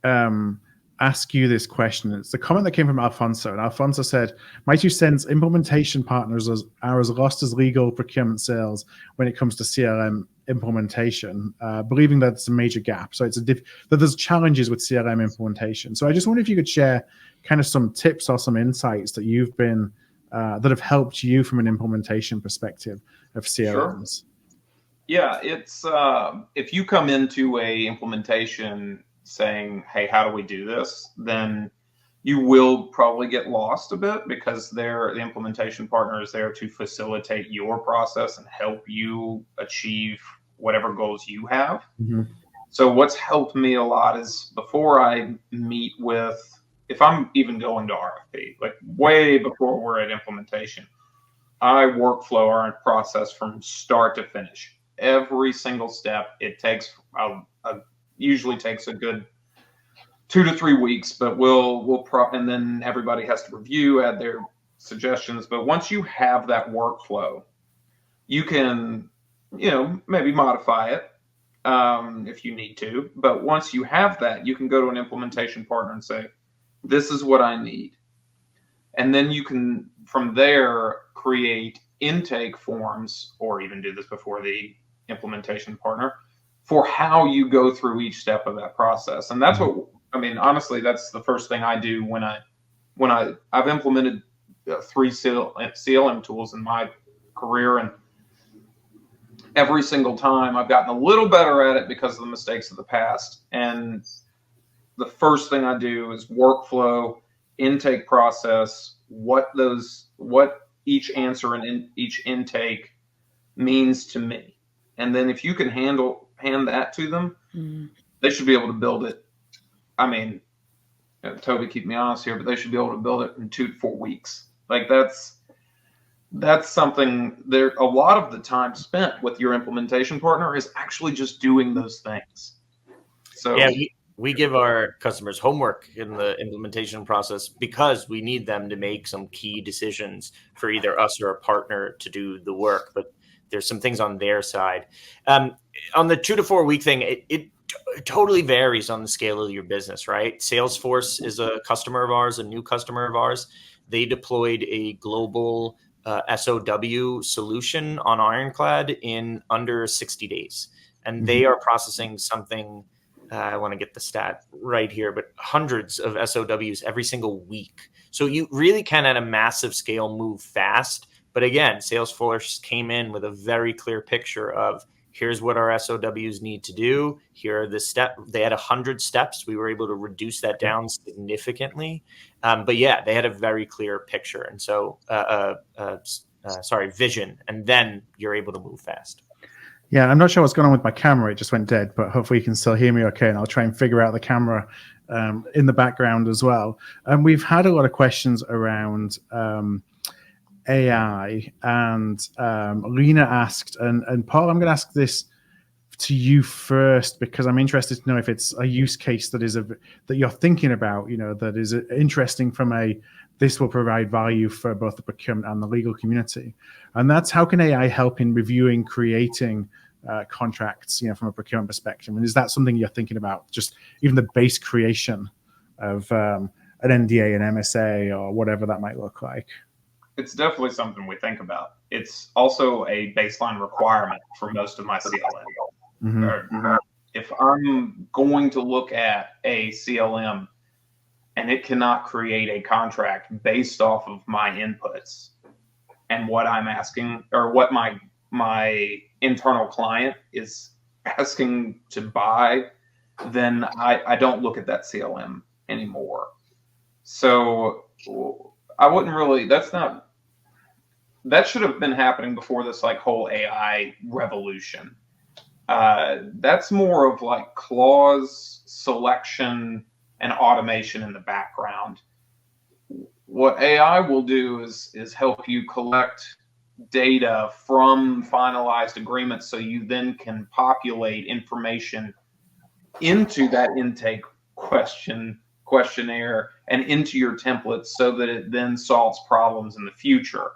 to ask you this question. It's the comment that came from Alfonso. And Alfonso said, my 2 cents, implementation partners are as lost as legal procurement sales when it comes to CRM implementation, believing that it's a major gap. So that there's challenges with CRM implementation. So I just wonder if you could share kind of some tips or some insights that you've been, that have helped you from an implementation perspective of CRMs. Sure. Yeah, it's if you come into a implementation saying, hey, how do we do this? Then you will probably get lost a bit because the implementation partner is there to facilitate your process and help you achieve whatever goals you have. So what's helped me a lot is before I meet with, if I'm even going to RFP, like way before we're at implementation, I workflow our process from start to finish. Every single step, it takes usually takes a good 2 to 3 weeks, but and then everybody has to review, add their suggestions. But once you have that workflow, you can, maybe modify it if you need to. But once you have that, you can go to an implementation partner and say, this is what I need. And then you can, from there, create intake forms, or even do this before the implementation partner, for how you go through each step of that process. And that's honestly, that's the first thing I do when I've implemented 3 CLM tools in my career, and every single time I've gotten a little better at it because of the mistakes of the past. And the first thing I do is workflow, intake process, what each answer and each intake means to me. And then if you can hand that to them, they should be able to build it. I mean, Toby, keep me honest here, but they should be able to build it in 2 to 4 weeks. Like that's something there. A lot of the time spent with your implementation partner is actually just doing those things. So yeah, we give our customers homework in the implementation process because we need them to make some key decisions for either us or a partner to do the work. But there's some things on their side. On the 2 to 4 week thing, it totally varies on the scale of your business, right? Salesforce is a customer of ours, a new customer of ours. They deployed a global SOW solution on Ironclad in under 60 days. And they are processing something, I want to get the stat right here, but hundreds of SOWs every single week. So you really can, at a massive scale, move fast. But again, Salesforce came in with a very clear picture of, here's what our SOWs need to do. Here are the steps. They had 100 steps. We were able to reduce that down significantly. But yeah, they had a very clear picture. And so, vision. And then you're able to move fast. Yeah, I'm not sure what's going on with my camera. It just went dead, but hopefully you can still hear me okay. And I'll try and figure out the camera in the background as well. And we've had a lot of questions around AI, and Lena asked, and Paul, I'm going to ask this to you first, because I'm interested to know if it's a use case that that you're thinking about, that is interesting from this will provide value for both the procurement and the legal community. And that's, how can AI help in reviewing, creating contracts, from a procurement perspective? And is that something you're thinking about, just even the base creation of an NDA, an MSA, or whatever that might look like? It's definitely something we think about. It's also a baseline requirement for most of my CLM. If I'm going to look at a CLM and it cannot create a contract based off of my inputs and what I'm asking, or what my internal client is asking to buy, then I don't look at that CLM anymore. So I wouldn't really, that should have been happening before this whole AI revolution. That's more of clause selection and automation in the background. What AI will do is help you collect data from finalized agreements, so you then can populate information into that intake questionnaire and into your templates, so that it then solves problems in the future.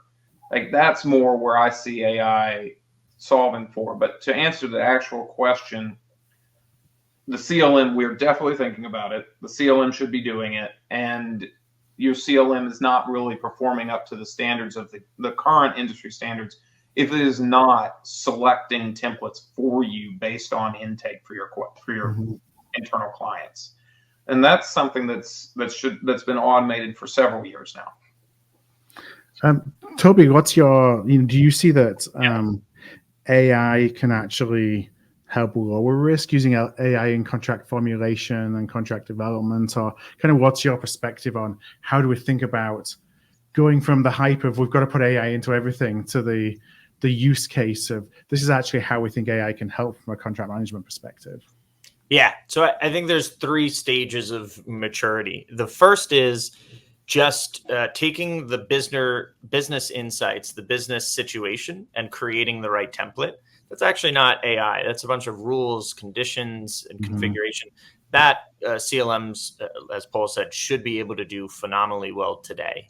That's more where I see AI solving for. But to answer the actual question, the CLM, we're definitely thinking about it. The CLM should be doing it. And your CLM is not really performing up to the standards of the current industry standards if it is not selecting templates for you based on intake for your internal clients. And that's something that's been automated for several years now. Toby, what's do you see that AI can actually help lower risk using AI in contract formulation and contract development, or kind of what's your perspective on how do we think about going from the hype of we've got to put AI into everything to the use case of this is actually how we think AI can help from a contract management perspective? Yeah, so I think there's 3 stages of maturity. The first is just taking the business insights, the business situation, and creating the right template. That's actually not AI. That's a bunch of rules, conditions, and configuration that CLMs, as Paul said, should be able to do phenomenally well today.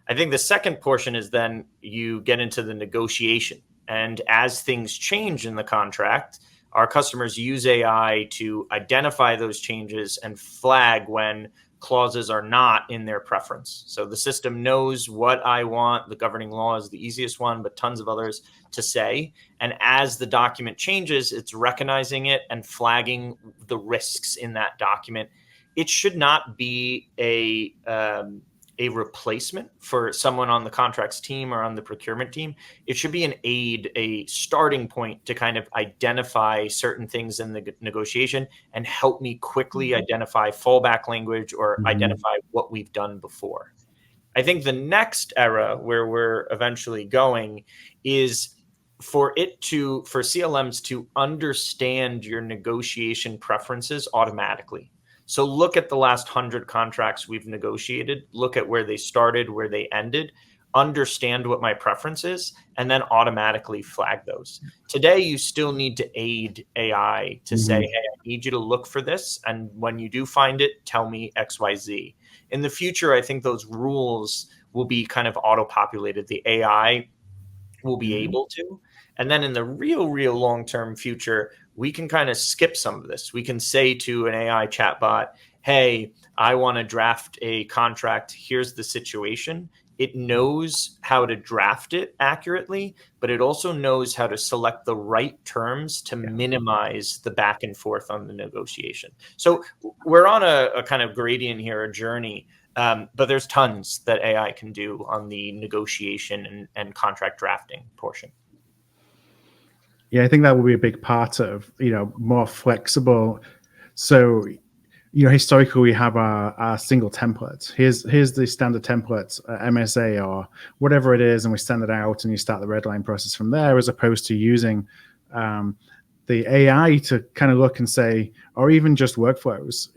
I think the second portion is then you get into the negotiation. And as things change in the contract, our customers use AI to identify those changes and flag when clauses are not in their preference. So the system knows what I want. The governing law is the easiest one, but tons of others to say. And as the document changes, it's recognizing it and flagging the risks in that document. It should not be a replacement for someone on the contracts team or on the procurement team. It should be an aid, a starting point to kind of identify certain things in the negotiation and help me quickly identify fallback language or identify what we've done before. I think the next era where we're eventually going is for CLMs to understand your negotiation preferences automatically. So look at the last 100 contracts we've negotiated, look at where they started, where they ended, understand what my preference is, and then automatically flag those. Today, you still need to aid AI to say, hey, I need you to look for this. And when you do find it, tell me X, Y, Z. In the future, I think those rules will be kind of auto-populated. The AI will be able to. And then in the real long-term future, we can kind of skip some of this. We can say to an AI chatbot, hey, I want to draft a contract. Here's the situation. It knows how to draft it accurately, but it also knows how to select the right terms to minimize the back and forth on the negotiation. So we're on a kind of gradient here, a journey. But there's tons that AI can do on the negotiation and contract drafting portion. Yeah, I think that will be a big part of, more flexible. So, historically we have our single template. Here's the standard template, MSA or whatever it is, and we send it out and you start the red line process from there, as opposed to using the AI to kind of look and say, or even just workflows,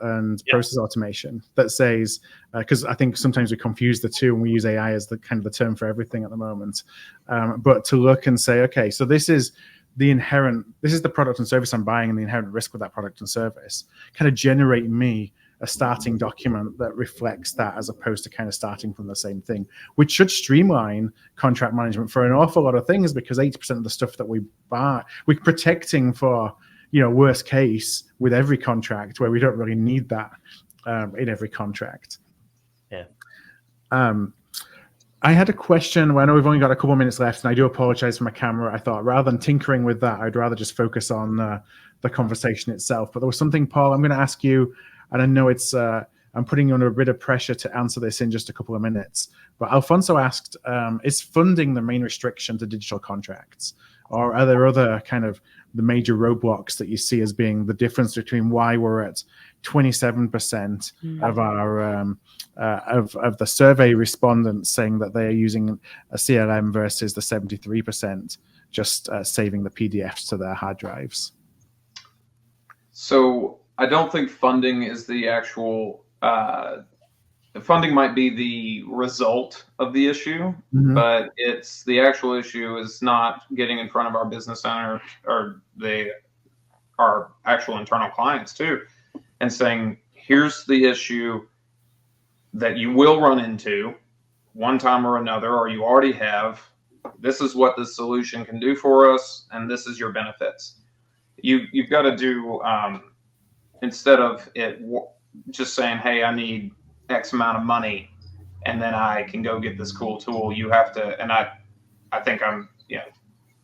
and process automation that says, because I think sometimes we confuse the two and we use AI as the kind of the term for everything at the moment. But to look and say, okay, so this is the product and service I'm buying and the inherent risk with that product and service, kind of generate me a starting document that reflects that, as opposed to kind of starting from the same thing, which should streamline contract management for an awful lot of things, because 80% of the stuff that we buy, we're protecting for, worst case with every contract, where we don't really need that in every contract. Yeah. I had a question. I know we've only got a couple of minutes left, and I do apologize for my camera. I thought rather than tinkering with that, I'd rather just focus on the conversation itself. But there was something, Paul, I'm going to ask you, and I know it's I'm putting you under a bit of pressure to answer this in just a couple of minutes. But Alfonso asked, is funding the main restriction to digital contracts? Or are there other kind of the major roadblocks that you see as being the difference between why we're at 27% of our of the survey respondents saying that they are using a CLM versus the 73% just saving the PDFs to their hard drives? So I don't think funding is the actual funding might be the result of the issue, but it's the actual issue is not getting in front of our business owner or our actual internal clients too, and saying, here's the issue that you will run into one time or another, or you already have. This is what the solution can do for us, and this is your benefits. You've got to do, instead of it just saying, hey, I need X amount of money and then I can go get this cool tool. You have to, and I think I'm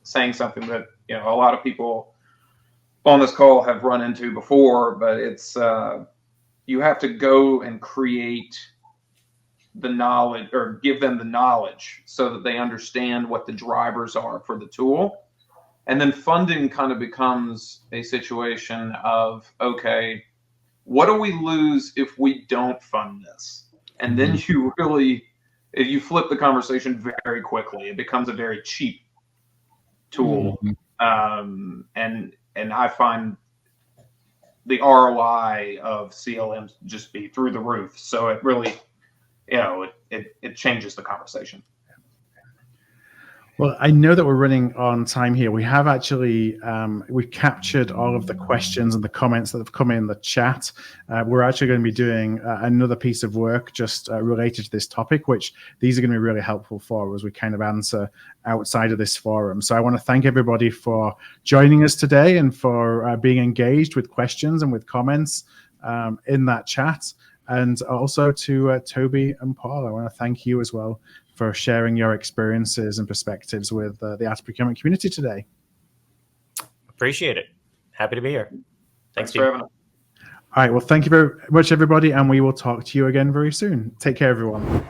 saying something that a lot of people on this call have run into before, but it's you have to go and create the knowledge, or give them the knowledge so that they understand what the drivers are for the tool. And then funding kind of becomes a situation of, okay, what do we lose if we don't fund this? And then if you flip the conversation very quickly, it becomes a very cheap tool. And I find the ROI of CLMs just be through the roof. So it changes the conversation. Well, I know that we're running on time here. We have actually, we've captured all of the questions and the comments that have come in the chat. We're actually going to be doing another piece of work just related to this topic, which these are going to be really helpful for as we kind of answer outside of this forum. So I want to thank everybody for joining us today and for being engaged with questions and with comments in that chat. And also to Toby and Paul, I want to thank you as well for sharing your experiences and perspectives with the IT procurement community today. Appreciate it. Happy to be here. Thanks for having us. All right. Well, thank you very much, everybody. And we will talk to you again very soon. Take care, everyone.